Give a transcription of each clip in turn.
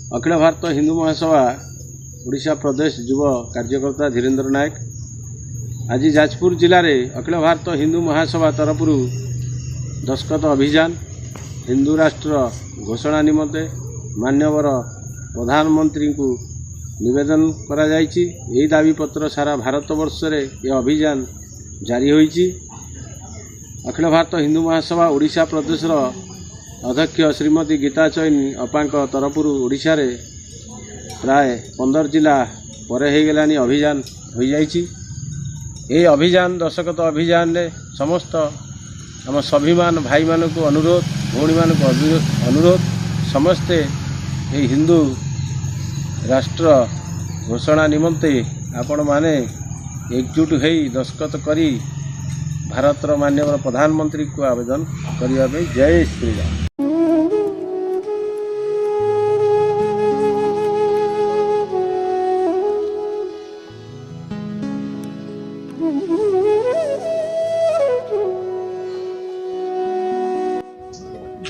अखिल भारत हिंदू महासभा ओडिशा प्रदेश युव कार्यकर्ता धीरेन्द्र नायक आज जाजपुर जिले में अखिल भारत हिंदू महासभा तरफ दस्खत अभियान हिंदू राष्ट्र घोषणा निमंते मान्यवर प्रधानमंत्री को निवेदन करा जायछि। यही दाबी पत्र सारा भारत वर्ष रे यह अभियान जारी होईछि। अखिल भारत हिंदू महासभा ओडिशा प्रदेश अध्यक्ष श्रीमती गीता चैनी अपांक तरफ ओडिशा रे प्राय 15 जिला पर गलानी अभियान हो जाइछि। ये अभियान दशकत अभियान में समस्त आम स्वाभिमान भाई मान को अनुरोध भौणी मान को अनुरोध समस्ते ये हिंदू राष्ट्र घोषणा निमंते आपण माने एकजुट हो दस्खत करी भारतर माननीय प्रधानमंत्री को आवेदन करने। जय श्री राम।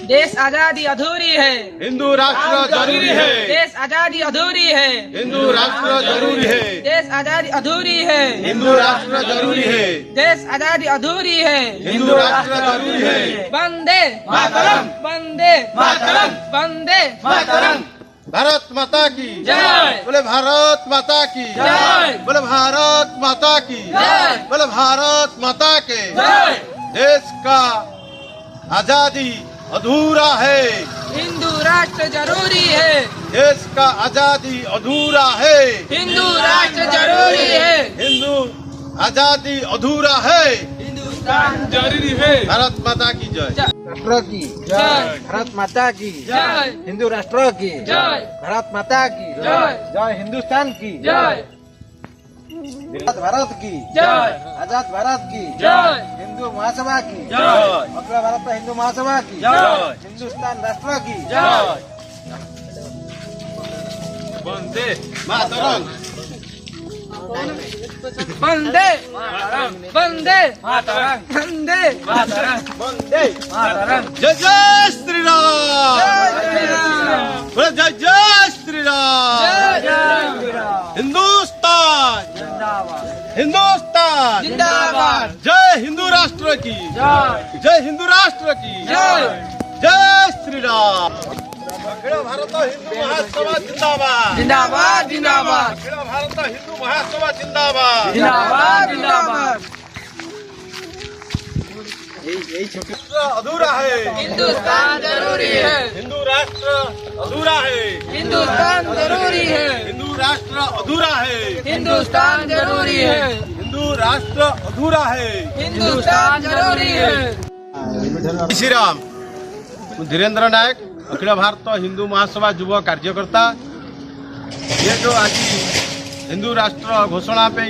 देश आजादी अधूरी है, हिंदू राष्ट्र जरूरी है। देश आजादी अधूरी है, हिंदू राष्ट्र जरूरी है। देश आजादी अधूरी है, हिंदू राष्ट्र जरूरी है। देश आजादी अधूरी है, हिंदू राष्ट्र जरूरी है। वंदे मातरम, वंदे मातरम, वंदे मातरम। भारत माता की जय। बोले भारत माता की जय। बोले भारत माता की जय। बोले भारत माता के जय। देश का आजादी अधूरा है, हिंदू राष्ट्र जरूरी है, देश का आजादी अधूरा है, हिंदू राष्ट्र जरूरी है, हिंदू आजादी अधूरा है, हिंदुस्तान जरूरी है। भारत माता की जय। राष्ट्र की जय। भारत माता की जय। हिंदू राष्ट्र की जय। भारत माता की जय। जय हिंदुस्तान की जय। आजाद भारत की जय। आजाद भारत की जय। हिंदू महासभा की जय। अखिल भारत हिंदू महासभा की जय। हिंदुस्तान राष्ट्र की जय। वंदे मातरम। वंदे वंदे वंदे वंदे मातरम। जय जय श्री राम। बोले जय जय श्री राम। हिंदुस्तान हिंदुस्तान जिंदाबाद। जय हिंदू राष्ट्र की जय। जय हिंदू राष्ट्र की जय। जय श्री राम। अखिल भारत हिंदू महासभा जिंदाबाद। जिंदाबाद जिंदाबाद अखिल भारत हिंदू महासभा जिंदाबाद। जिंदाबाद जिंदाबाद। राष्ट्र अधूरा है, हिंदुस्तान जरूरी है, हिंदू राष्ट्र अधूरा है, हिंदुस्तान जरूरी है, हिंदू राष्ट्र अधूरा है, हिंदुस्तान जरूरी है, हिंदू राष्ट्र अधूरा है। हिंदुस्तान जरूरी है। श्री राम। धीरेन्द्र नायक अखिल भारत हिंदू महासभा युव कार्यकर्ता। ये जो आज हिंदू राष्ट्र घोषणा पे